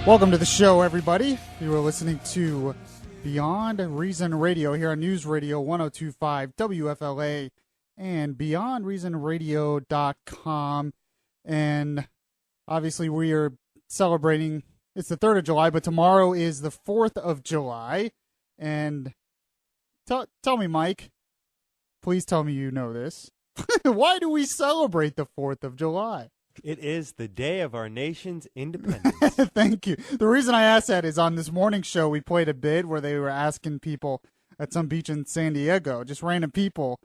Welcome to the show, everybody. You are listening to Beyond Reason Radio here on News Radio 102.5 WFLA and BeyondReasonRadio.com. And obviously we are celebrating, it's the 3rd of July, but tomorrow is the 4th of July. And tell me, Mike, please tell me you know this. Why do we celebrate the 4th of July? It is the day of our nation's independence. Thank you. The reason I asked that is on this morning show, we played a bit where they were asking people at some beach in San Diego, just random people,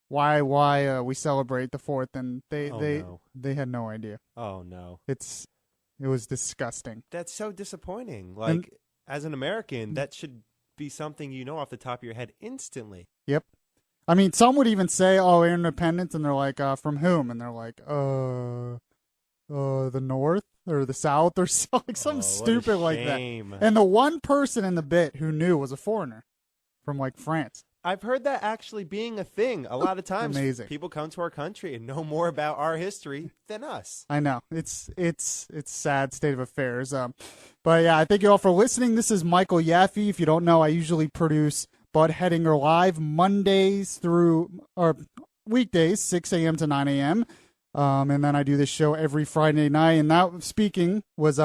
why we celebrate the 4th, and they had no idea. Oh, no. It was disgusting. That's so disappointing. Like, as an American, that should be something you know off the top of your head instantly. Yep. I mean, some would even say, oh, independence, and they're like, from whom? And they're like, the North or the South or something, like something stupid like that. And the one person in the bit who knew was a foreigner from like France. I've heard that actually being a thing. A lot of times Amazing. People come to our country and know more about our history than us. I know. It's sad state of affairs. But yeah, I thank you all for listening. This is Michael Yaffee. If you don't know, I usually produce Bud Hedinger Live weekdays, 6 a.m. to 9 a.m. And then I do this show every Friday night. And that, speaking, was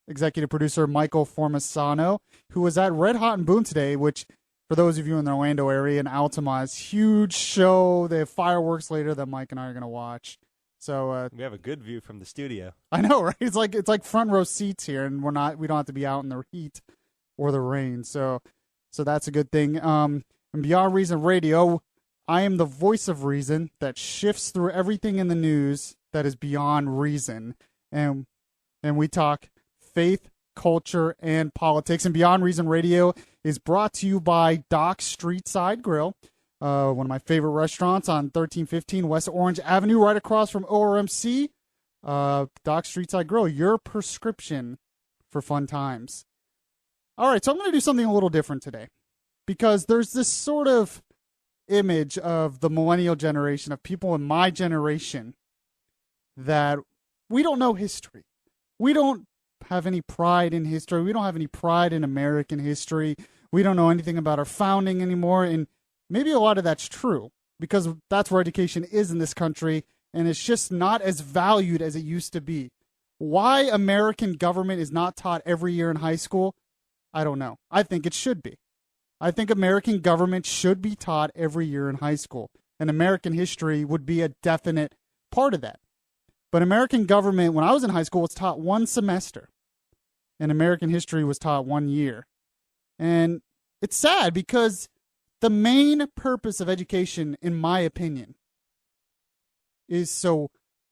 executive producer Michael Formasano, who was at Red Hot and Boom today, which, for those of you in the Orlando area and Altamont, is huge show. They have fireworks later that Mike and I are going to watch. So we have a good view from the studio. I know, right? It's like front row seats here, and we don't have to be out in the heat or the rain. So that's a good thing. And Beyond Reason Radio, I am the voice of reason that shifts through everything in the news that is beyond reason. And we talk faith, culture, and politics. And Beyond Reason Radio is brought to you by Doc's Streetside Grill, one of my favorite restaurants on 1315 West Orange Avenue, right across from ORMC. Doc's Streetside Grill, your prescription for fun times. All right, so I'm going to do something a little different today because there's this sort of image of the millennial generation, of people in my generation, that we don't know history. We don't have any pride in history. We don't have any pride in American history. We don't know anything about our founding anymore. And maybe a lot of that's true because that's where education is in this country, and it's just not as valued as it used to be. Why American government is not taught every year in high school, I don't know. I think it should be. I think American government should be taught every year in high school, and American history would be a definite part of that. But American government, when I was in high school, was taught one semester, and American history was taught 1 year. And it's sad because the main purpose of education, in my opinion, is so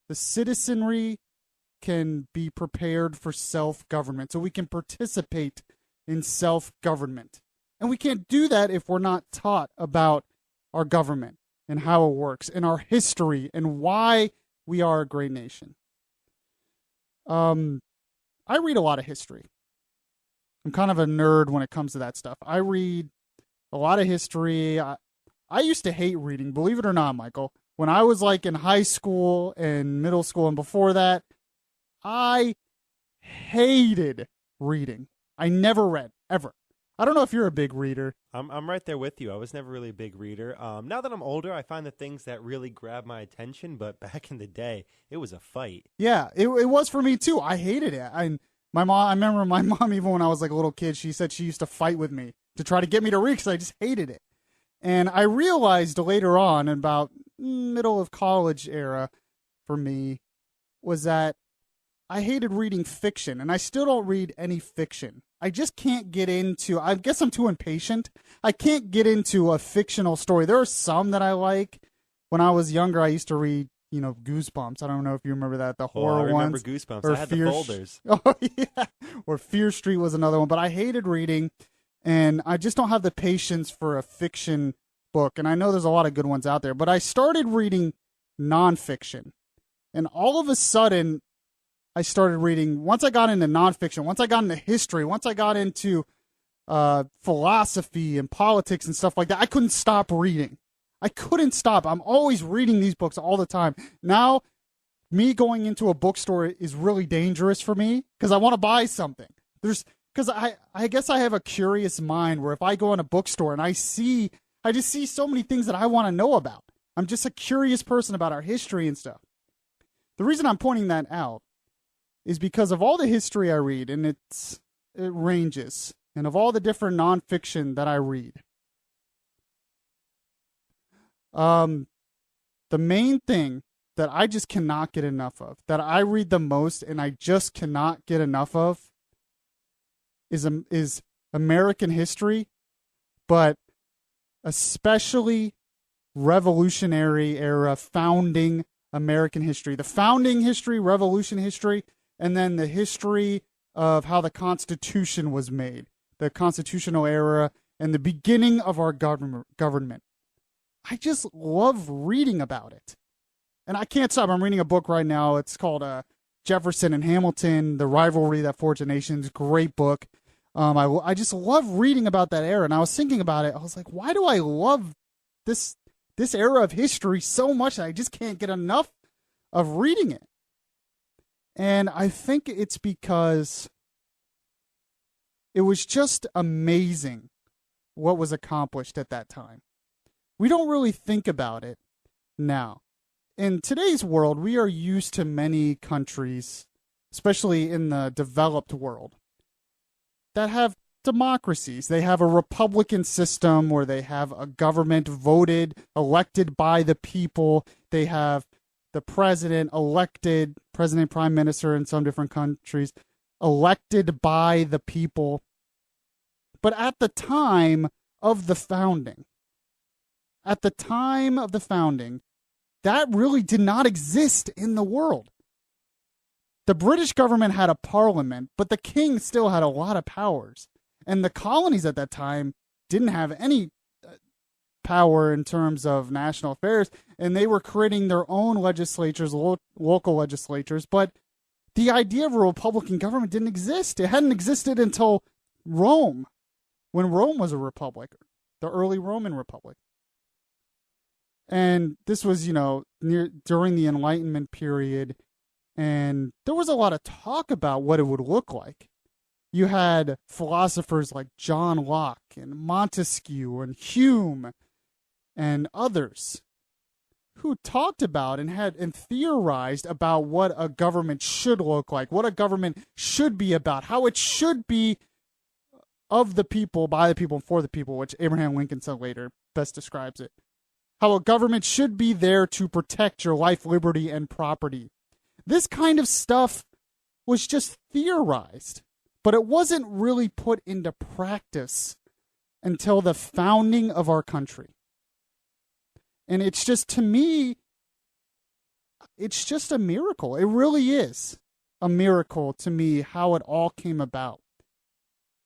the citizenry can be prepared for self-government, so we can participate in self-government. And we can't do that if we're not taught about our government and how it works and our history and why we are a great nation. I read a lot of history. I'm kind of a nerd when it comes to that stuff. I read a lot of history. I used to hate reading, believe it or not, Michael. When I was like in high school and middle school and before that, I hated reading. I never read, ever. I don't know if you're a big reader. I'm right there with you. I was never really a big reader. Now that I'm older, I find the things that really grab my attention, but back in the day, it was a fight. Yeah, it was for me too. I hated it. I remember my mom, even when I was like a little kid, she said she used to fight with me to try to get me to read because I just hated it. And I realized later on, in about middle of college era for me, was that I hated reading fiction, and I still don't read any fiction. I just can't get into, I guess I'm too impatient. I can't get into a fictional story. There are some that I like. When I was younger, I used to read, Goosebumps. I don't know if you remember that, the horror ones. I remember Goosebumps. I had the folders. Oh, yeah. Or Fear Street was another one. But I hated reading, and I just don't have the patience for a fiction book. And I know there's a lot of good ones out there. But I started reading nonfiction. And all of a sudden, I started reading, once I got into nonfiction, once I got into history, once I got into philosophy and politics and stuff like that, I couldn't stop reading. I couldn't stop. I'm always reading these books all the time. Now, me going into a bookstore is really dangerous for me because I want to buy something. Because I guess I have a curious mind where if I go in a bookstore and I just see so many things that I want to know about. I'm just a curious person about our history and stuff. The reason I'm pointing that out is because of all the history I read, and it ranges, and of all the different nonfiction that I read. The main thing that I just cannot get enough of, that I read the most and I just cannot get enough of, is American history, but especially Revolutionary era, founding American history. The founding history, Revolution history, and then the history of how the Constitution was made, the constitutional era, and the beginning of our government. I just love reading about it. And I can't stop. I'm reading a book right now. It's called Jefferson and Hamilton, The Rivalry That Forged a Nation. Great book. I just love reading about that era. And I was thinking about it. I was like, why do I love this era of history so much that I just can't get enough of reading it? And I think it's because it was just amazing what was accomplished at that time. We don't really think about it now. In today's world, we are used to many countries, especially in the developed world, that have democracies. They have a republican system where they have a government voted, elected by the people. They have the president elected, president, prime minister in some different countries, elected by the people. But at the time of the founding, that really did not exist in the world. The British government had a parliament, but the king still had a lot of powers. And the colonies at that time didn't have any power in terms of national affairs, and they were creating their own legislatures, local legislatures. But the idea of a republican government didn't exist. It hadn't existed until Rome, when Rome was a republic, the early Roman Republic. And this was, during the Enlightenment period, and there was a lot of talk about what it would look like. You had philosophers like John Locke and Montesquieu and Hume and others who talked about and theorized about what a government should look like, what a government should be about, how it should be of the people, by the people, and for the people, which Abraham Lincoln said later best describes it. How a government should be there to protect your life, liberty, and property. This kind of stuff was just theorized, but it wasn't really put into practice until the founding of our country. And it's just, to me, it's just a miracle. It really is a miracle to me how it all came about.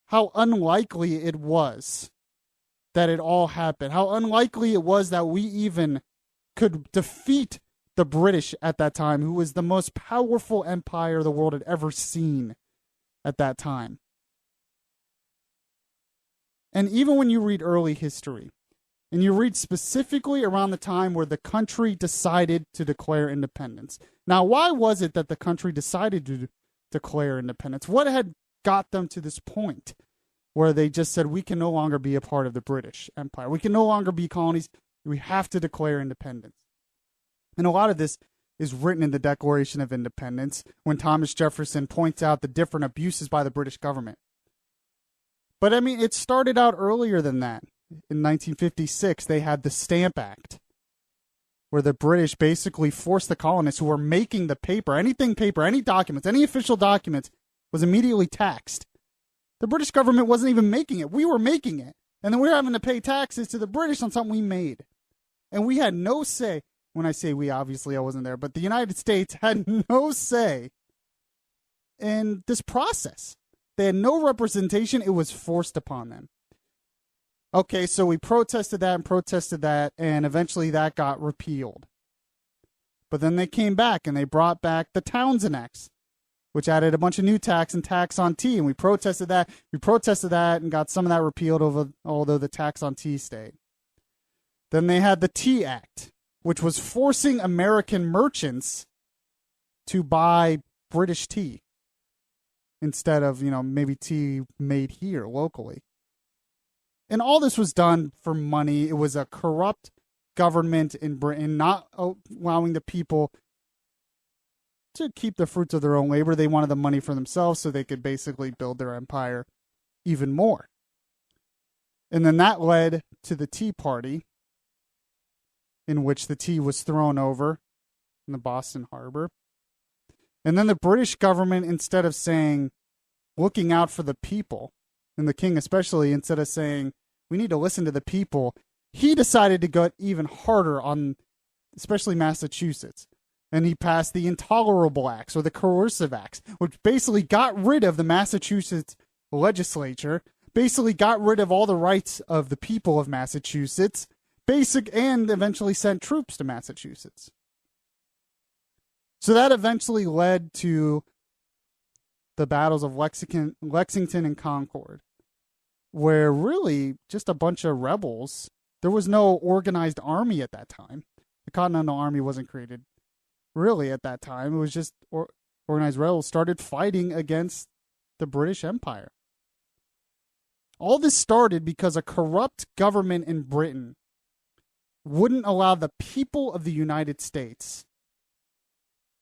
How unlikely it was that it all happened. How unlikely it was that we even could defeat the British at that time, who was the most powerful empire the world had ever seen at that time. And even when you read early history, and you read specifically around the time where the country decided to declare independence. Now, why was it that the country decided to declare independence? What had got them to this point where they just said, we can no longer be a part of the British Empire. We can no longer be colonies. We have to declare independence. And a lot of this is written in the Declaration of Independence when Thomas Jefferson points out the different abuses by the British government. But I mean, it started out earlier than that. In 1956, they had the Stamp Act, where the British basically forced the colonists who were making the paper, any documents, any official documents, was immediately taxed. The British government wasn't even making it. We were making it. And then we were having to pay taxes to the British on something we made. And we had no say. When I say we, obviously I wasn't there, but the United States had no say in this process. They had no representation. It was forced upon them. Okay, so we protested that, and eventually that got repealed. But then they came back, and they brought back the Townshend Acts, which added a bunch of new tax and tax on tea, and we protested that. And got some of that repealed, although the tax on tea stayed. Then they had the Tea Act, which was forcing American merchants to buy British tea. instead of, maybe tea made here locally. And all this was done for money. It was a corrupt government in Britain, not allowing the people to keep the fruits of their own labor. They wanted the money for themselves so they could basically build their empire even more. And then that led to the Tea Party, in which the tea was thrown over in the Boston Harbor. And then the British government, instead of looking out for the people, and the king especially, instead of saying, we need to listen to the people, he decided to go even harder on especially Massachusetts. And he passed the Intolerable Acts, or the Coercive Acts, which basically got rid of the Massachusetts legislature, basically got rid of all the rights of the people of Massachusetts, and eventually sent troops to Massachusetts. So that eventually led to the battles of Lexington and Concord, where really just a bunch of rebels. There was no organized army at that time. The Continental Army wasn't created really at that time. It was just organized rebels started fighting against the British Empire. All this started because a corrupt government in Britain wouldn't allow the people of the United States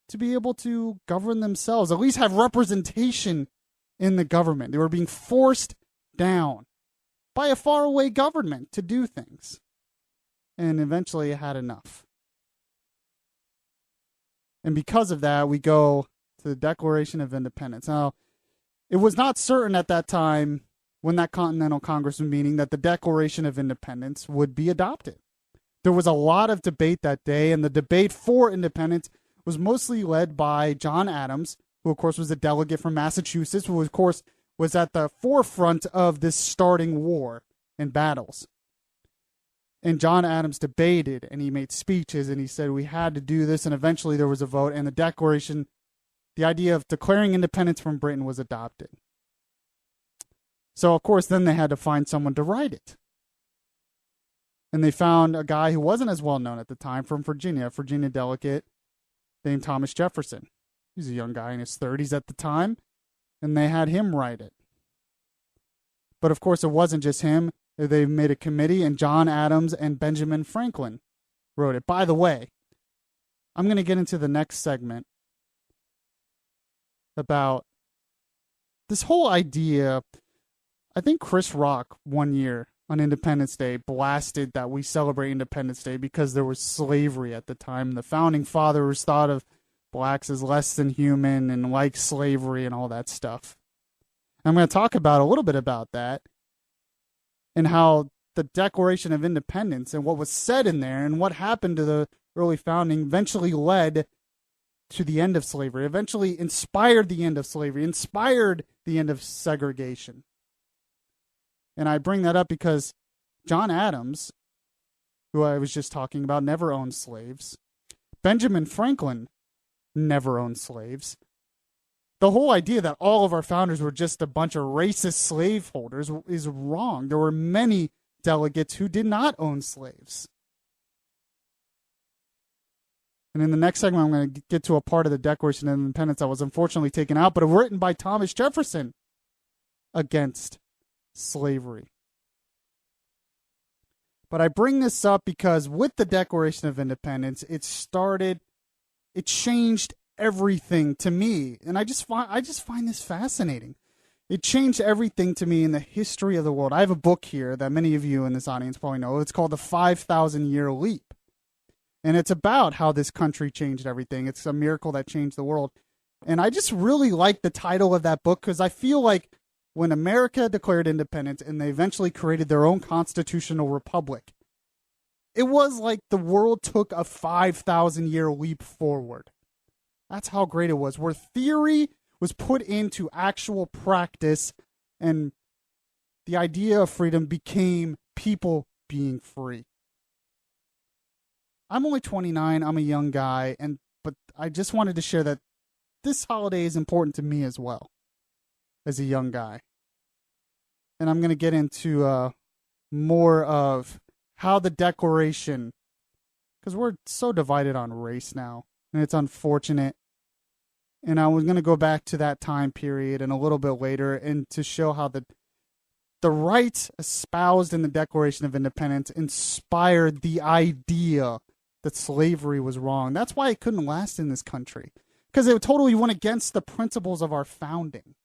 to be able to govern themselves, at least have representation in the government. They were being forced down by a faraway government to do things. And eventually it had enough. And because of that, we go to the Declaration of Independence. Now, it was not certain at that time, when that Continental Congress was meeting, that the Declaration of Independence would be adopted. There was a lot of debate that day, and the debate for independence was mostly led by John Adams, who of course was a delegate from Massachusetts, who of course was at the forefront of this starting war and battles. And John Adams debated, and he made speeches, and he said we had to do this, and eventually there was a vote, and the Declaration, the idea of declaring independence from Britain, was adopted. So of course then they had to find someone to write it. And they found a guy who wasn't as well known at the time from Virginia, a Virginia delegate named Thomas Jefferson. He's a young guy in his 30s at the time, and they had him write it. But of course it wasn't just him. They made a committee, and John Adams and Benjamin Franklin wrote it. By the way, I'm going to get into the next segment about this whole idea. I think Chris Rock one year on Independence Day blasted that we celebrate Independence Day because there was slavery at the time. The founding fathers thought of blacks as less than human and like slavery and all that stuff. I'm going to talk about a little bit about that and how the Declaration of Independence and what was said in there and what happened to the early founding eventually led to the end of slavery, eventually inspired the end of slavery, inspired the end of segregation. And I bring that up because John Adams, who I was just talking about, never owned slaves. Benjamin Franklin never owned slaves. The whole idea that all of our founders were just a bunch of racist slaveholders is wrong. There were many delegates who did not own slaves. And in the next segment, I'm going to get to a part of the Declaration of Independence that was unfortunately taken out, but written by Thomas Jefferson against slavery. But I bring this up because with the Declaration of Independence, it changed everything to me. And I just find this fascinating. It changed everything to me in the history of the world. I have a book here that many of you in this audience probably know. It's called The 5,000 Year Leap. And it's about how this country changed everything. It's a miracle that changed the world. And I just really like the title of that book because I feel like when America declared independence and they eventually created their own constitutional republic, it was like the world took a 5,000-year leap forward. That's how great it was, where theory was put into actual practice and the idea of freedom became people being free. I'm only 29. I'm a young guy, but I just wanted to share that this holiday is important to me as well as a young guy. And I'm going to get into more of how the Declaration, because we're so divided on race now, and it's unfortunate. And I was going to go back to that time period and a little bit later, and to show how the rights espoused in the Declaration of Independence inspired the idea that slavery was wrong. That's why it couldn't last in this country, because it totally went against the principles of our founding.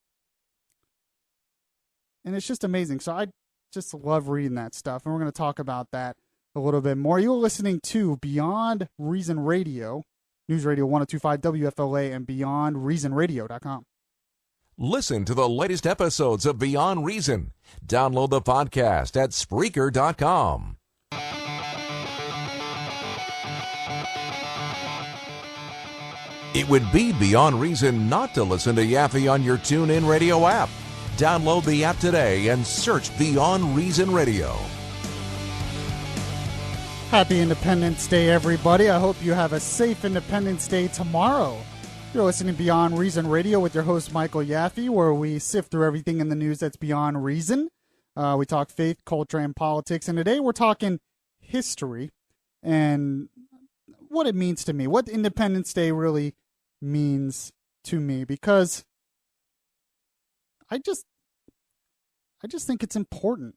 And it's just amazing. So I just love reading that stuff, and we're going to talk about that a little bit more. You're listening to Beyond Reason Radio, News Radio 1025 WFLA, and BeyondReasonRadio.com. Listen to the latest episodes of Beyond Reason. Download the podcast at Spreaker.com. It would be beyond reason not to listen to Yaffee on your TuneIn Radio app. Download the app today and search Beyond Reason Radio. Happy Independence Day, everybody. I hope you have a safe Independence Day tomorrow. You're listening to Beyond Reason Radio with your host, Michael Yaffee, where we sift through everything in the news that's beyond reason. We talk faith, culture, and politics. And today we're talking history and what it means to me, what Independence Day really means to me, because I just think it's important.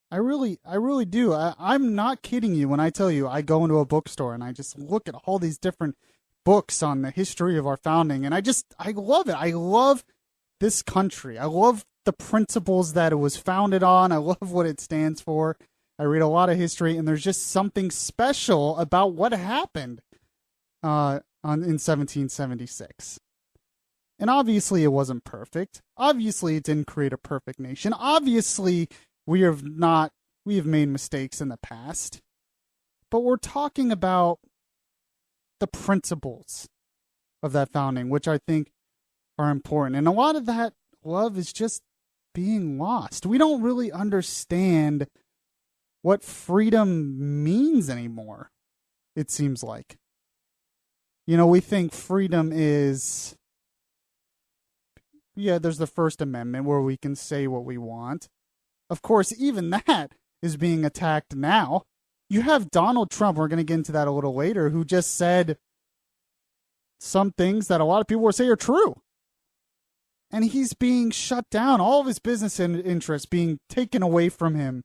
I really do. I'm not kidding you when I tell you I go into a bookstore and I just look at all these different books on the history of our founding, and I love it. I love this country. I love the principles that it was founded on. I love what it stands for. I read a lot of history, and there's just something special about what happened in 1776. And obviously it wasn't perfect. Obviously it didn't create a perfect nation. Obviously we have made mistakes in the past. But we're talking about the principles of that founding, which I think are important. And a lot of that love is just being lost. We don't really understand what freedom means anymore, it seems like. You know, we think freedom is, there's the First Amendment where we can say what we want. Of course, even that is being attacked now. You have Donald Trump, we're going to get into that a little later, who just said some things that a lot of people will say are true. And he's being shut down. All of his business interests being taken away from him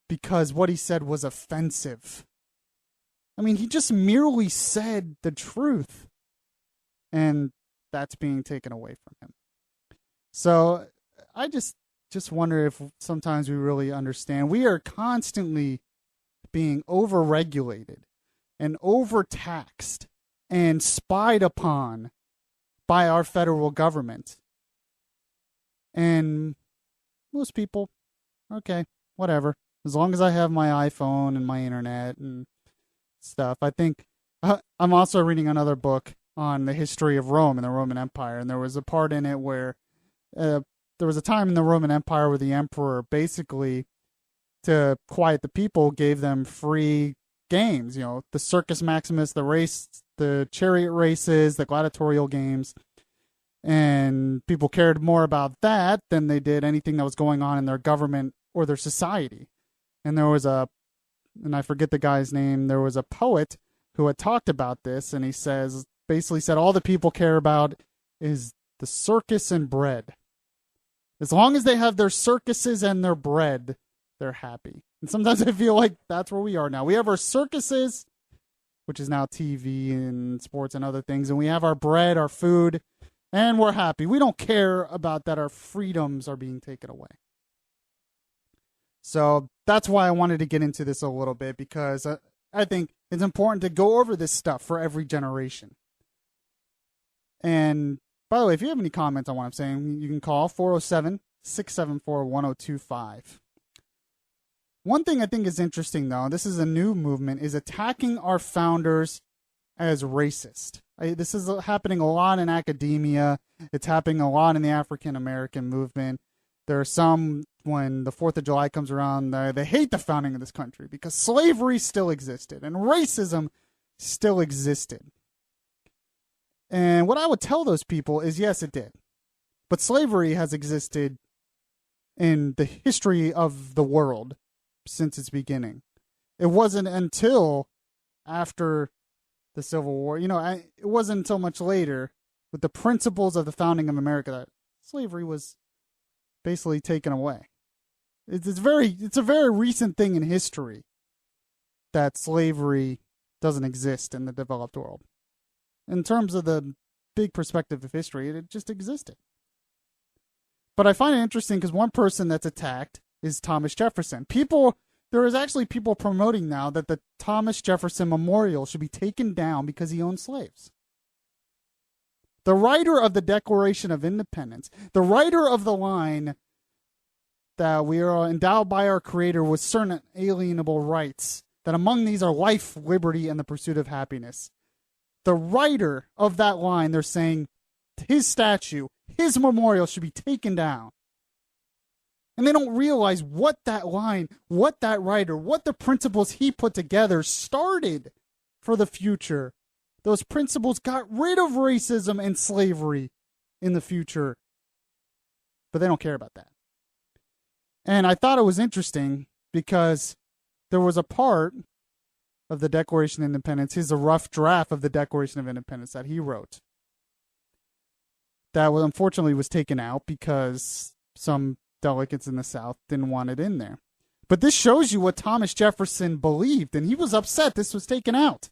because what he said was offensive. I mean, he just merely said the truth. And that's being taken away from him. So I just wonder if sometimes we really understand. We are constantly being overregulated and overtaxed and spied upon by our federal government. And most people, okay, whatever. As long as I have my iPhone and my internet and stuff. I think I'm also reading another book on the history of Rome and the Roman Empire. And there was a part in it where there was a time in the Roman Empire where the emperor basically, to quiet the people, gave them free games, the Circus Maximus, the chariot races, the gladiatorial games. And people cared more about that than they did anything that was going on in their government or their society. And there was and I forget the guy's name, there was a poet who had talked about this, and he basically said all the people care about is the circus and bread. As long as they have their circuses and their bread, they're happy. And sometimes I feel like that's where we are now. We have our circuses, which is now TV and sports and other things, and we have our bread, our food, and we're happy. We don't care about that our freedoms are being taken away. So that's why I wanted to get into this a little bit, because I think it's important to go over this stuff for every generation. And by the way, if you have any comments on what I'm saying, you can call 407-674-1025. One thing I think is interesting, though, this is a new movement, is attacking our founders as racist. This is happening a lot in academia. It's happening a lot in the African American movement. There are some, when the 4th of July comes around, they hate the founding of this country because slavery still existed and racism still existed. And what I would tell those people is, yes, it did. But slavery has existed in the history of the world since its beginning. It wasn't until after the Civil War, it wasn't until much later with the principles of the founding of America, that slavery was basically taken away. It's a very recent thing in history that slavery doesn't exist in the developed world. In terms of the big perspective of history, it just existed. But I find it interesting because one person that's attacked is Thomas Jefferson. There is actually people promoting now that the Thomas Jefferson Memorial should be taken down because he owned slaves. The writer of the Declaration of Independence, the writer of the line that we are endowed by our Creator with certain alienable rights, that among these are life, liberty, and the pursuit of happiness. The writer of that line, they're saying his statue, his memorial should be taken down. And they don't realize what that line, what that writer, what the principles he put together started for the future. Those principles got rid of racism and slavery in the future. But they don't care about that. And I thought it was interesting because there was a part of the Declaration of Independence, a rough draft of the Declaration of Independence that he wrote, that unfortunately was taken out because some delegates in the South didn't want it in there. But this shows you what Thomas Jefferson believed, and he was upset this was taken out.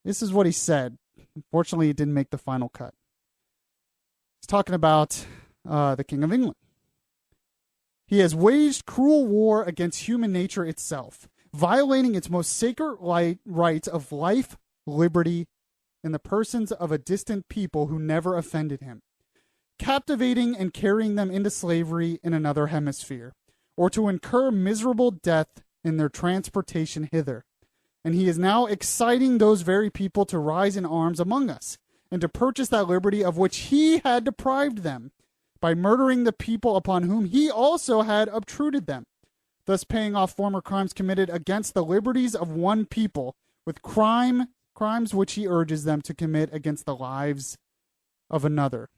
This is what he said. Unfortunately, it didn't make the final cut. He's talking about the King of England. He has waged cruel war against human nature itself, violating its most sacred rights of life, liberty, in the persons of a distant people who never offended him, captivating and carrying them into slavery in another hemisphere, or to incur miserable death in their transportation hither. And he is now exciting those very people to rise in arms among us, and to purchase that liberty of which he had deprived them, by murdering the people upon whom he also had obtruded them, thus paying off former crimes committed against the liberties of one people, with crimes which he urges them to commit against the lives of another.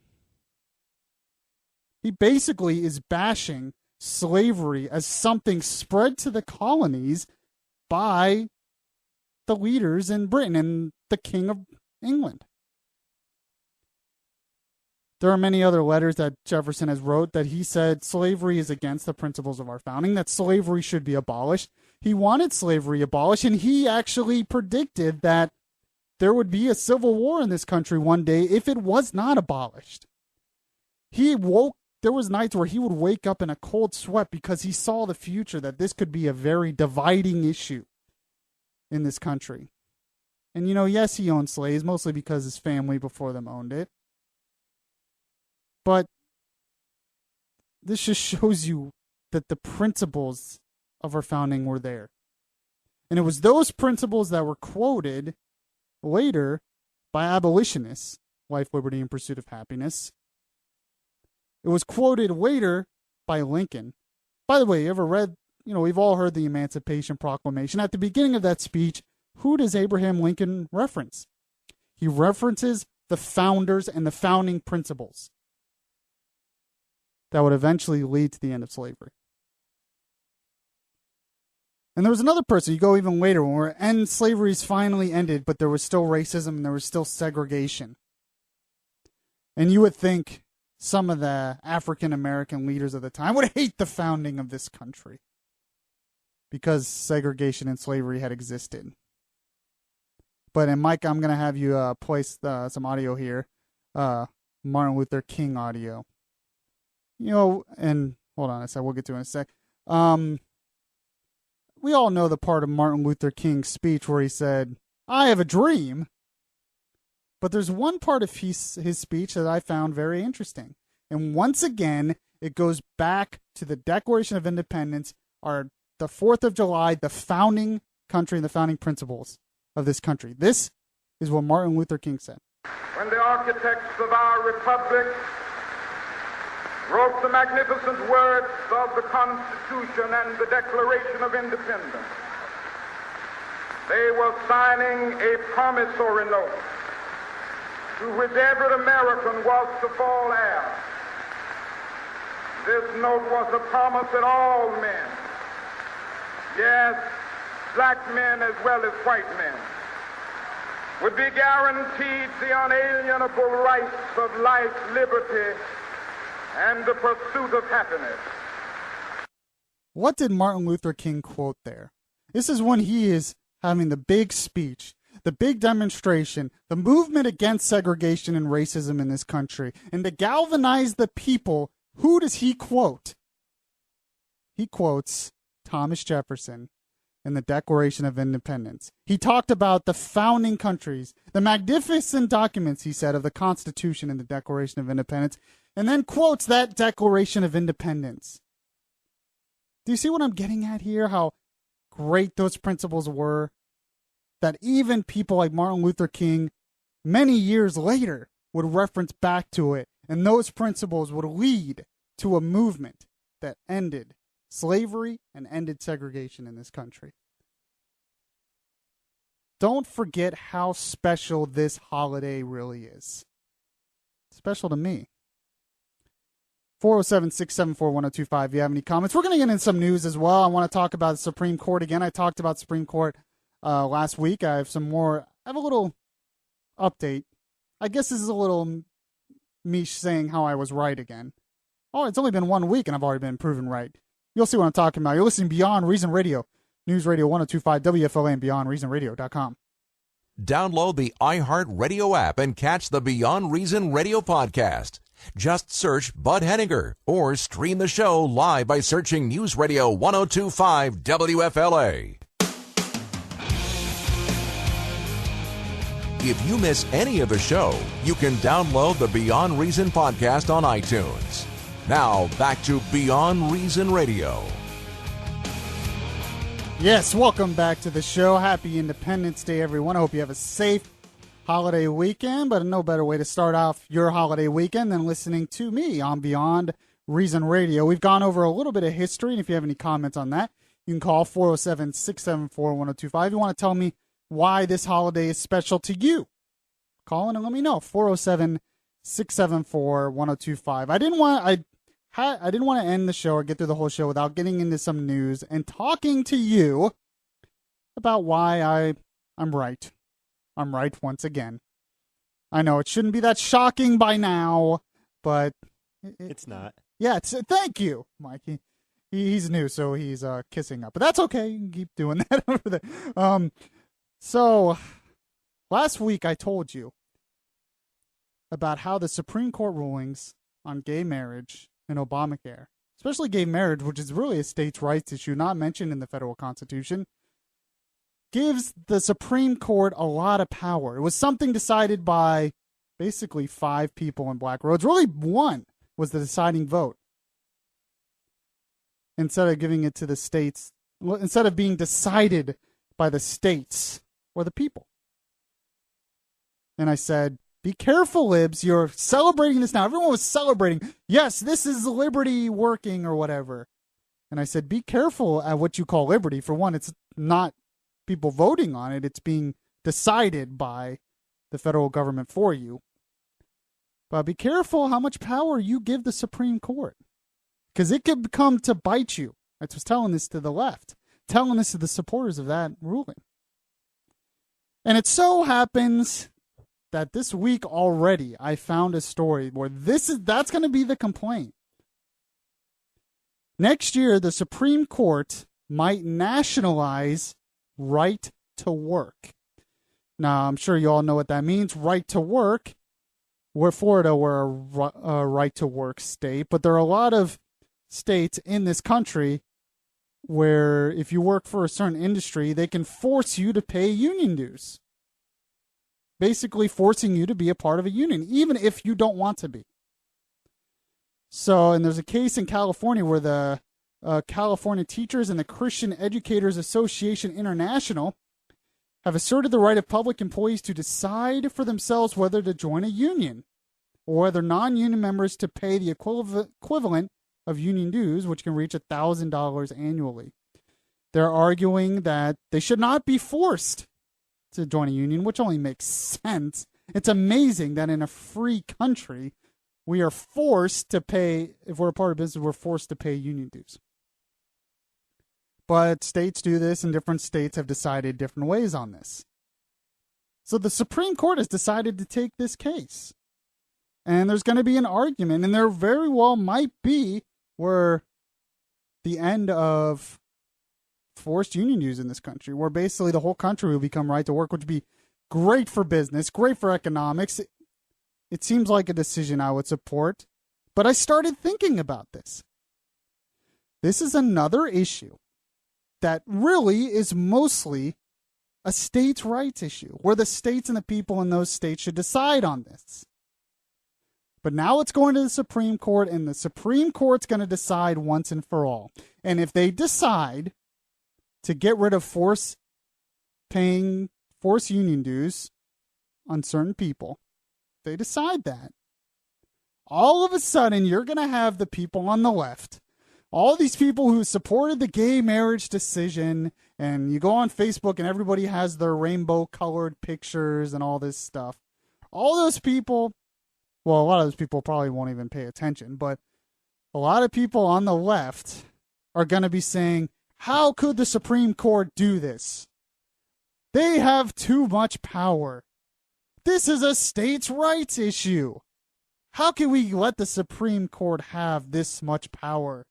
He basically is bashing slavery as something spread to the colonies by the leaders in Britain and the King of England. There are many other letters that Jefferson has wrote that he said slavery is against the principles of our founding, that slavery should be abolished. He wanted slavery abolished, and he actually predicted that there would be a civil war in this country one day if it was not abolished. There was nights where he would wake up in a cold sweat because he saw the future, that this could be a very dividing issue in this country. And yes, he owned slaves, mostly because his family before them owned it. But this just shows you that the principles of our founding were there. And it was those principles that were quoted later by abolitionists, life, liberty, and pursuit of happiness. It was quoted later by Lincoln. By the way, you ever read, we've all heard the Emancipation Proclamation. At the beginning of that speech, who does Abraham Lincoln reference? He references the founders and the founding principles that would eventually lead to the end of slavery. And there was another person, you go even later, when slavery is finally ended, but there was still racism and there was still segregation. And you would think some of the African-American leaders of the time would hate the founding of this country because segregation and slavery had existed. But, and Mike, I'm going to have you place some audio here, Martin Luther King audio. And hold on a sec, we'll get to it in a sec. We all know the part of Martin Luther King's speech where he said, "I have a dream." But there's one part of his speech that I found very interesting. And once again, it goes back to the Declaration of Independence, the 4th of July, the founding country and the founding principles of this country. This is what Martin Luther King said. When the architects of our republic wrote the magnificent words of the Constitution and the Declaration of Independence, they were signing a promissory note to which every American was to fall heir. This note was a promise that all men, yes, black men as well as white men, would be guaranteed the unalienable rights of life, liberty, and the pursuit of happiness. What did Martin Luther King quote there? This is when he is having the big speech, the big demonstration, the movement against segregation and racism in this country. And to galvanize the people, who does he quote? He quotes Thomas Jefferson in the Declaration of Independence. He talked about the founding countries, the magnificent documents, he said, of the Constitution and the Declaration of Independence, and then quotes that Declaration of Independence. Do you see what I'm getting at here? How great those principles were? That even people like Martin Luther King, many years later, would reference back to it, and those principles would lead to a movement that ended slavery and ended segregation in this country. Don't forget how special this holiday really is. Special to me. 407-674-1025 if you have any comments. We're going to get into some news as well. I want to talk about the Supreme Court again. I talked about Supreme Court last week. I have a little update. I guess this is a little me saying how I was right again. Oh, it's only been 1 week and I've already been proven right. You'll see what I'm talking about. You're listening to Beyond Reason Radio, News Radio 1025 WFLA and BeyondReasonRadio.com. Download the iHeartRadio app and catch the Beyond Reason Radio podcast. Just search Bud Henninger or stream the show live by searching News Radio 1025 WFLA. If you miss any of the show, you can download the Beyond Reason podcast on iTunes. Now, back to Beyond Reason Radio. Yes, welcome back to the show. Happy Independence Day, everyone. I hope you have a safe holiday weekend, but no better way to start off your holiday weekend than listening to me on Beyond Reason Radio. We've gone over a little bit of history, and if you have any comments on that, you can call 407-674-1025. If you want to tell me why this holiday is special to you, call in and let me know. 407-674-1025. I didn't want to end the show or get through the whole show without getting into some news and talking to you about why I'm right. I'm right once again. I know it shouldn't be that shocking by now, but it's not. Yeah, thank you, Mikey. He's new, so he's kissing up, but that's okay. You can keep doing that over there. So last week I told you about how the Supreme Court rulings on gay marriage and Obamacare, especially gay marriage, which is really a states' rights issue, not mentioned in the federal Constitution, gives the Supreme Court a lot of power. It was something decided by basically 5 people in Black Roads. Really, 1 was the deciding vote. Instead of giving it to the states, instead of being decided by the states or the people. And I said, be careful, libs. You're celebrating this now. Everyone was celebrating. Yes, this is liberty working or whatever. And I said, be careful at what you call liberty. For one, it's not people voting on it. It's being decided by the federal government for you. But be careful how much power you give the Supreme Court. Because it could come to bite you. I was telling this to the left. Telling this to the supporters of that ruling. And it so happens that this week already I found a story where that's going to be the complaint. Next year, the Supreme Court might nationalize right to work. Now, I'm sure you all know what that means. Right to work. We're Florida, we're a right to work state, but there are a lot of states in this country where if you work for a certain industry, they can force you to pay union dues. Basically forcing you to be a part of a union, even if you don't want to be. So, and there's a case in California where the California Teachers and the Christian Educators Association International have asserted the right of public employees to decide for themselves whether to join a union or whether non-union members to pay the equivalent of union dues, which can reach $1,000 annually. They're arguing that they should not be forced to join a union, which only makes sense. It's amazing that in a free country, we are forced to pay, if we're a part of business, we're forced to pay union dues. But states do this, and different states have decided different ways on this. So the Supreme Court has decided to take this case. And there's going to be an argument, and there very well might be where the end of forced union use in this country, where basically the whole country will become right to work, which would be great for business, great for economics. It seems like a decision I would support, but I started thinking about this. This is another issue that really is mostly a states' rights issue, where the states and the people in those states should decide on this. But now it's going to the Supreme Court, and the Supreme Court's going to decide once and for all. And if they decide to get rid of forced union dues on certain people, they decide that, all of a sudden you're going to have the people on the left, all these people who supported the gay marriage decision, and you go on Facebook and everybody has their rainbow colored pictures and all this stuff. All those people, well, a lot of those people probably won't even pay attention, but a lot of people on the left are going to be saying, how could the Supreme Court do this? They have too much power. This is a states' rights issue. How can we let the Supreme Court have this much power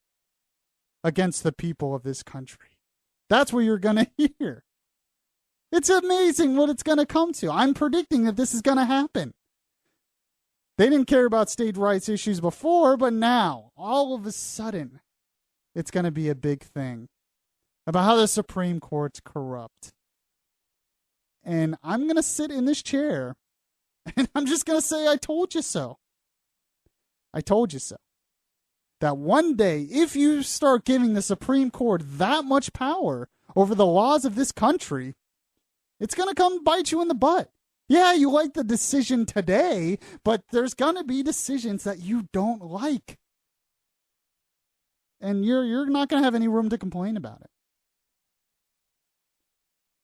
against the people of this country? That's what you're going to hear. It's amazing what it's going to come to. I'm predicting that this is going to happen. They didn't care about state rights issues before, but now, all of a sudden, it's going to be a big thing about how the Supreme Court's corrupt. And I'm going to sit in this chair, and I'm just going to say, I told you so. I told you so. That one day, if you start giving the Supreme Court that much power over the laws of this country, it's going to come bite you in the butt. Yeah, you like the decision today, but there's going to be decisions that you don't like. And you're not going to have any room to complain about it.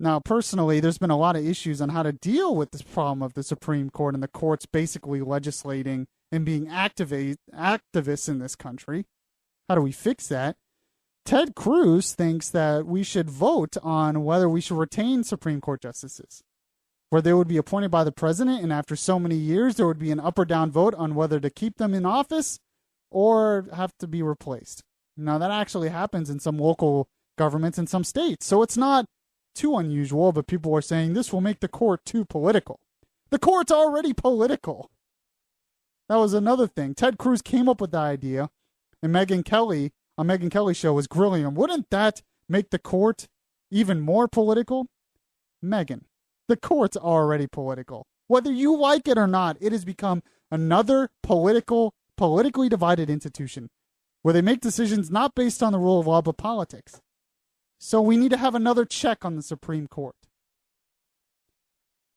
Now, personally, there's been a lot of issues on how to deal with this problem of the Supreme Court and the courts basically legislating and being activists in this country. How do we fix that? Ted Cruz thinks that we should vote on whether we should retain Supreme Court justices, where they would be appointed by the president, and after so many years, there would be an up or down vote on whether to keep them in office or have to be replaced. Now, that actually happens in some local governments in some states, so it's not too unusual, but people are saying this will make the court too political. The court's already political. That was another thing. Ted Cruz came up with the idea, and Megyn Kelly, on Megyn Kelly's show, was grilling him. Wouldn't that make the court even more political? Megyn, the court's already political. Whether you like it or not, it has become another politically divided institution where they make decisions not based on the rule of law, but politics. So we need to have another check on the Supreme Court.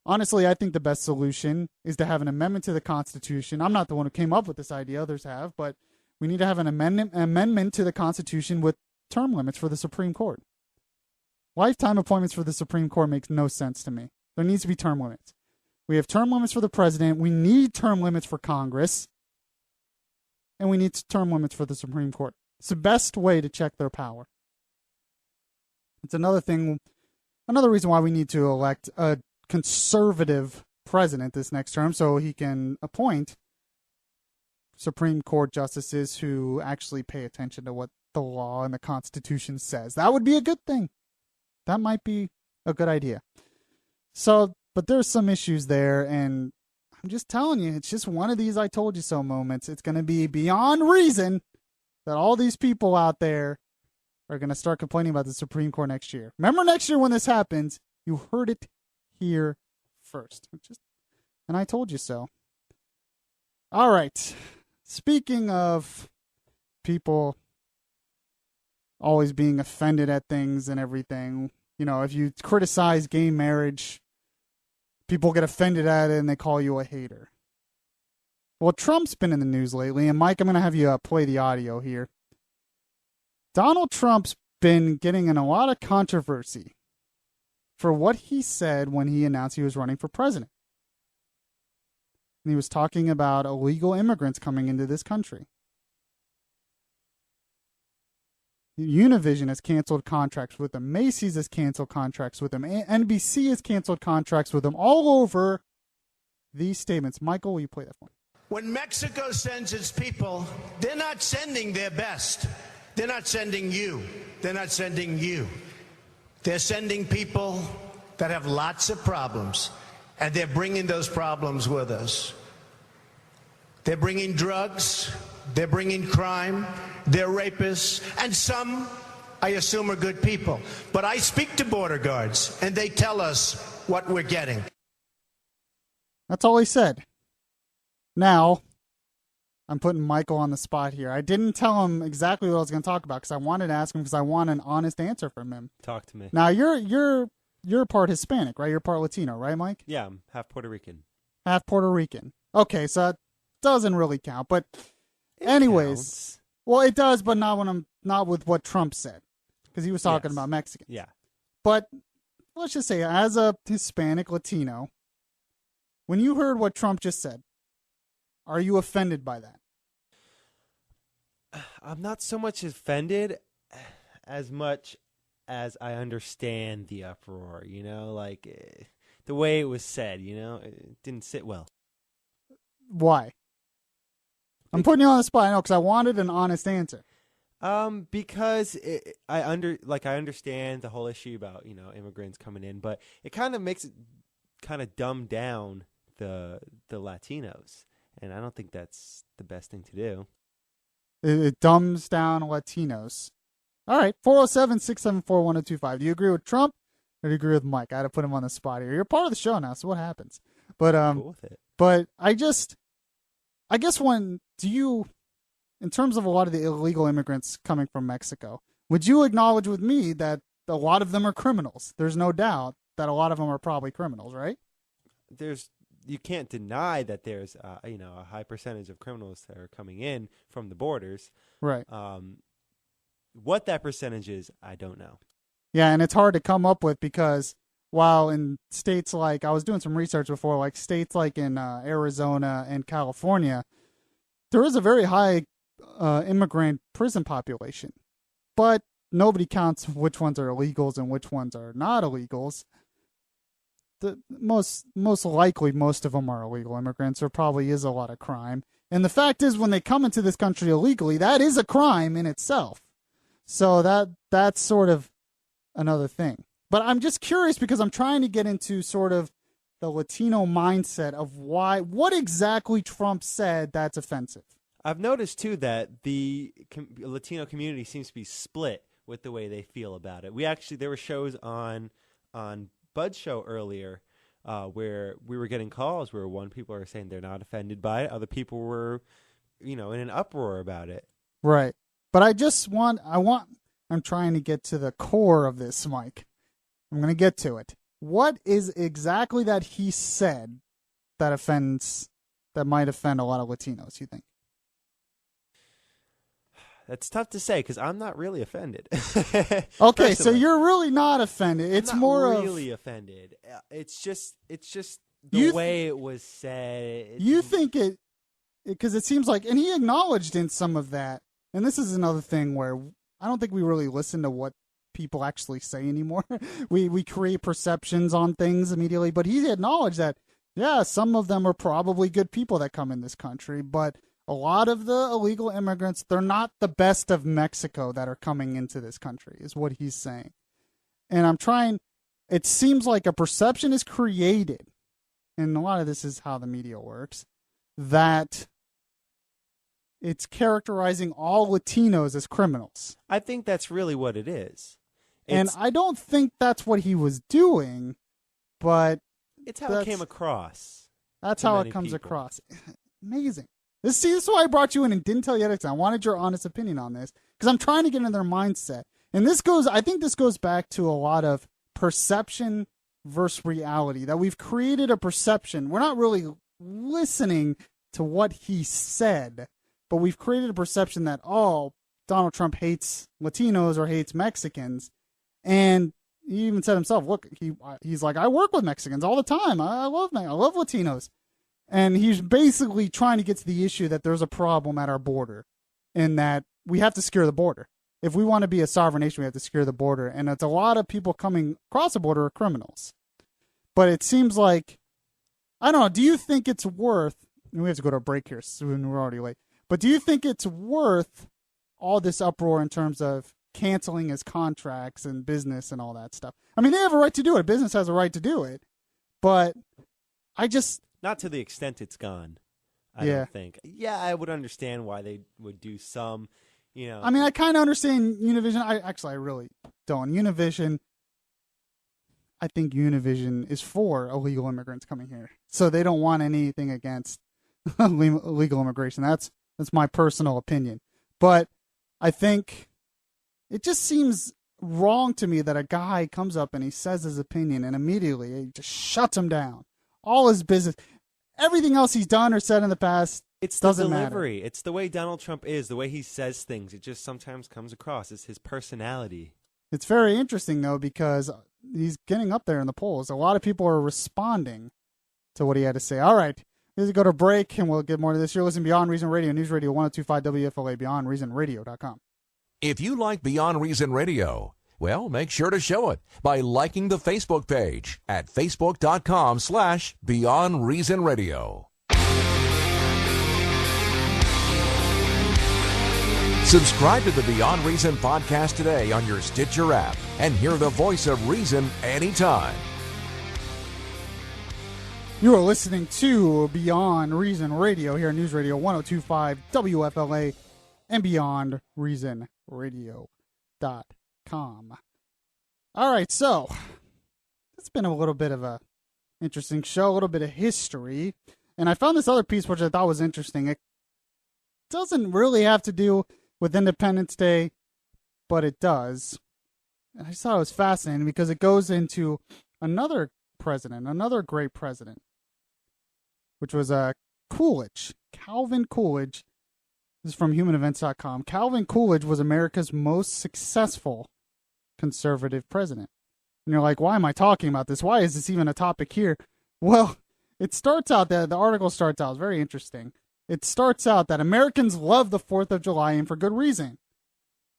Honestly, I think the best solution is to have an amendment to the Constitution. I'm not the one who came up with this idea, others have, but we need to have an amendment to the Constitution with term limits for the Supreme Court. Lifetime appointments for the Supreme Court makes no sense to me. There needs to be term limits. We have term limits for the president. We need term limits for Congress. And we need term limits for the Supreme Court. It's the best way to check their power. It's another reason why we need to elect a conservative president this next term so he can appoint Supreme Court justices who actually pay attention to what the law and the Constitution says. That would be a good thing. That might be a good idea. So, but there's some issues there, and I'm just telling you, it's just one of these I told you so moments. It's going to be beyond reason that all these people out there are going to start complaining about the Supreme Court next year. Remember next year when this happens, you heard it here first. And I told you so. All right. Speaking of people always being offended at things and everything, you know, if you criticize gay marriage, people get offended at it and they call you a hater. Well, Trump's been in the news lately, and Mike, I'm going to have you play the audio here. Donald Trump's been getting in a lot of controversy for what he said when he announced he was running for president. And he was talking about illegal immigrants coming into this country. Univision has canceled contracts with them. Macy's has canceled contracts with them. NBC has canceled contracts with them all over these statements. Michael, will you play that for me? When Mexico sends its people, they're not sending their best. They're not sending you. They're not sending you. They're sending people that have lots of problems, and they're bringing those problems with us. They're bringing drugs, they're bringing crime, they're rapists, and some, I assume, are good people. But I speak to border guards, and they tell us what we're getting. That's all he said. Now, I'm putting Michael on the spot here. I didn't tell him exactly what I was going to talk about because I wanted to ask him because I want an honest answer from him. Talk to me. Now, you're part Hispanic, right? You're part Latino, right, Mike? Yeah, I'm half Puerto Rican. Half Puerto Rican. Okay, so that doesn't really count. But anyways, counts. Well, it does, but not with what Trump said because he was talking about Mexicans. Yeah. But let's just say, as a Hispanic Latino, when you heard what Trump just said, are you offended by that? I'm not so much offended as much as I understand the uproar, like the way it was said, it didn't sit well. Why? I'm putting you on the spot, I know, because I wanted an honest answer. Because I understand the whole issue about, immigrants coming in, but it kind of makes it kind of dumb down the Latinos, and I don't think that's the best thing to do. It dumbs down Latinos. All right, 407-674-1025. Do you agree with Trump or do you agree with Mike? I had to put him on the spot here. You're part of the show now, so what happens? But cool with it. But I guess in terms of a lot of the illegal immigrants coming from Mexico, would you acknowledge with me that a lot of them are criminals? There's no doubt that a lot of them are probably criminals, right? You can't deny that there's a high percentage of criminals that are coming in from the borders. Right. What that percentage is, I don't know. Yeah, and it's hard to come up with because while in states like, I was doing some research before, like states like in Arizona and California, there is a very high immigrant prison population, but nobody counts which ones are illegals and which ones are not illegals. Most likely, most of them are illegal immigrants. There probably is a lot of crime. And the fact is, when they come into this country illegally, that is a crime in itself. So that's sort of another thing. But I'm just curious because I'm trying to get into sort of the Latino mindset of what exactly Trump said that's offensive. I've noticed, too, that the Latino community seems to be split with the way they feel about it. There were shows on Bud's show earlier where we were getting calls where one people are saying they're not offended by it. Other people were, in an uproar about it. Right. But I'm trying to get to the core of this, Mike. I'm going to get to it. What is exactly that he said that might offend a lot of Latinos, you think? That's tough to say because I'm not really offended. Okay, so you're really not offended. It's I'm not more really offended. It's just the way it was said. You think it because it seems like, and he acknowledged in some of that. And this is another thing where I don't think we really listen to what people actually say anymore. we create perceptions on things immediately. But he acknowledged that, yeah, some of them are probably good people that come in this country, but a lot of the illegal immigrants, they're not the best of Mexico that are coming into this country, is what he's saying. And it seems like a perception is created, and a lot of this is how the media works, that it's characterizing all Latinos as criminals. I think that's really what it is. And I don't think that's what he was doing, but it's how it came across. That's how it comes across. Amazing. This is why I brought you in and didn't tell you anything. I wanted your honest opinion on this because I'm trying to get into their mindset. And I think this goes back to a lot of perception versus reality, that we've created a perception. We're not really listening to what he said, but we've created a perception that, Donald Trump hates Latinos or hates Mexicans. And he even said himself, look, he's like, I work with Mexicans all the time. I love Latinos. And he's basically trying to get to the issue that there's a problem at our border and that we have to secure the border. if we want to be a sovereign nation, we have to secure the border. And it's a lot of people coming across the border are criminals. But it seems like, I don't know, do you think it's worth, and we have to go to a break here soon, we're already late, but do you think it's worth all this uproar in terms of canceling his contracts and business and all that stuff? I mean, they have a right to do it. Business has a right to do it. But I just... Not to the extent it's gone, I don't think. Yeah, I would understand why they would do some, you know. I mean, I kind of understand Univision. I really don't. Univision, I think Univision is for illegal immigrants coming here. So they don't want anything against illegal immigration. That's my personal opinion. But I think it just seems wrong to me that a guy comes up and he says his opinion and immediately he just shuts him down. All his business, everything else he's done or said in the past, it's doesn't the delivery. matter. It's the way Donald Trump is, the way he says things. It just sometimes comes across. It's his personality. It's very interesting, though, because he's getting up there in the polls. A lot of people are responding to what he had to say. All right, let's go to break, and we'll get more to this. You're listening to Beyond Reason Radio, News Radio 102.5 WFLA, BeyondReasonRadio.com. If you like Beyond Reason Radio, well, make sure to show it by liking the Facebook page at facebook.com/Beyond Reason Radio. Subscribe to the Beyond Reason podcast today on your Stitcher app and hear the voice of reason anytime. You are listening to Beyond Reason Radio here on News Radio 102.5 WFLA and BeyondReasonRadio.com. All right, so it's been a little bit of a interesting show, a little bit of history, and I found this other piece which I thought was interesting. It doesn't really have to do with Independence Day, but it does. And I just thought it was fascinating because it goes into another president, another great president, which was Coolidge, Calvin Coolidge. This is from humanevents.com. Calvin Coolidge was America's most successful conservative president. And you're like, why am I talking about this? Why is this even a topic here? Well, it starts out that the article starts out, it's very interesting. It starts out that Americans love the 4th of July and for good reason.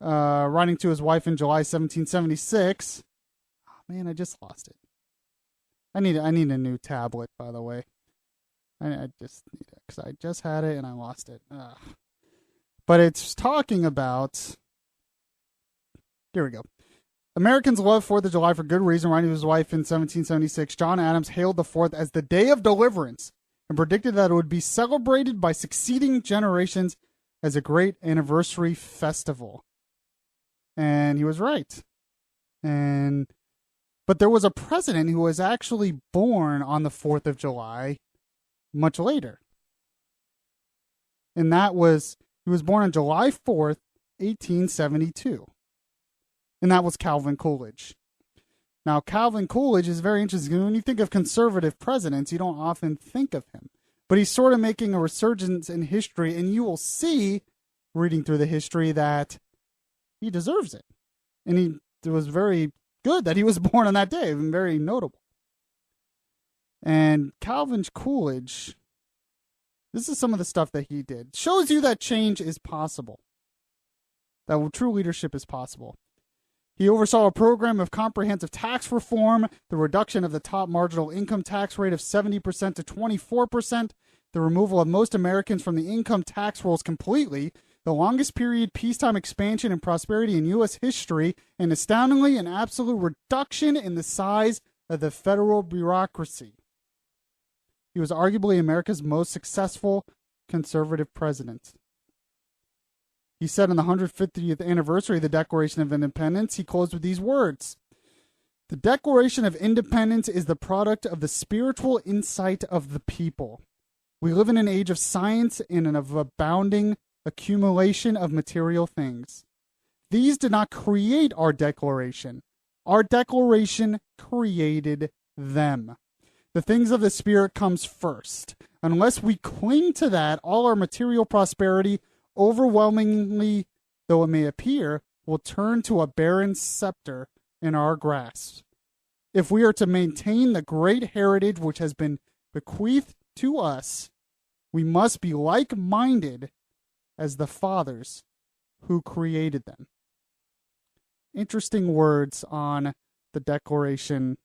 Writing to his wife in July 1776. Oh, man, I just lost it. I need a new tablet, by the way. I just need it because I just had it and I lost it. Ugh. But it's talking about... Here we go. Americans love 4th of July for good reason. Writing to his wife in 1776, John Adams hailed the 4th as the day of deliverance and predicted that it would be celebrated by succeeding generations as a great anniversary festival. And he was right. But there was a president who was actually born on the 4th of July much later. And he was born on July 4th, 1872. And that was Calvin Coolidge. Now, Calvin Coolidge is very interesting. When you think of conservative presidents, you don't often think of him. But he's sort of making a resurgence in history, and you will see, reading through the history, that he deserves it. And it was very good that he was born on that day, and very notable. And Calvin Coolidge, this is some of the stuff that he did. Shows you that change is possible. That true leadership is possible. He oversaw a program of comprehensive tax reform, the reduction of the top marginal income tax rate of 70% to 24%, the removal of most Americans from the income tax rolls completely, the longest period peacetime expansion and prosperity in U.S. history, and astoundingly, an absolute reduction in the size of the federal bureaucracy. He was arguably America's most successful conservative president. He said on the 150th anniversary of the Declaration of Independence, he closed with these words: "The Declaration of Independence is the product of the spiritual insight of the people. We live in an age of science and of abounding accumulation of material things. These did not create our Declaration. Our Declaration created them. The things of the Spirit comes first. Unless we cling to that, all our material prosperity, overwhelmingly though it may appear, will turn to a barren scepter in our grasp. If we are to maintain the great heritage which has been bequeathed to us, we must be like-minded as the fathers who created them." interesting words on the Declaration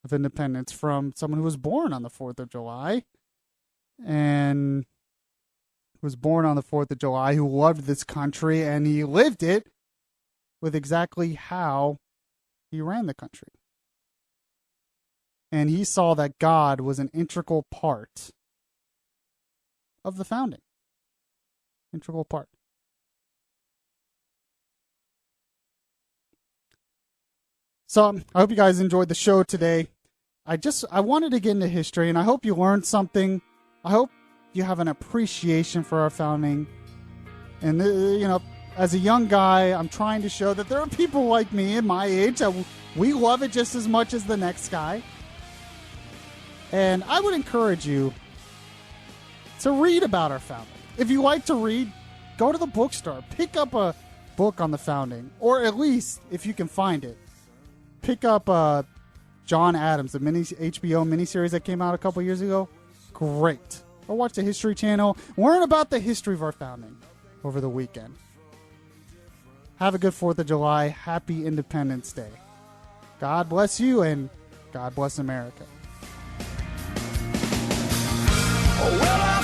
of Independence from someone who was born on the 4th of July and was born on the 4th of July, who loved this country, and he lived it with exactly how he ran the country. And he saw that God was an integral part of the founding. Integral part. So I hope you guys enjoyed the show today. I wanted to get into history, and I hope you learned something. I hope you have an appreciation for our founding. And, as a young guy, I'm trying to show that there are people like me in my age that we love it just as much as the next guy. And I would encourage you to read about our founding. If you like to read, go to the bookstore. Pick up a book on the founding. Or at least, if you can find it, pick up John Adams, the HBO miniseries that came out a couple years ago. Great. Or watch the History Channel. Learn about the history of our founding over the weekend. Have a good 4th of July. Happy Independence Day. God bless you, and God bless America. Well,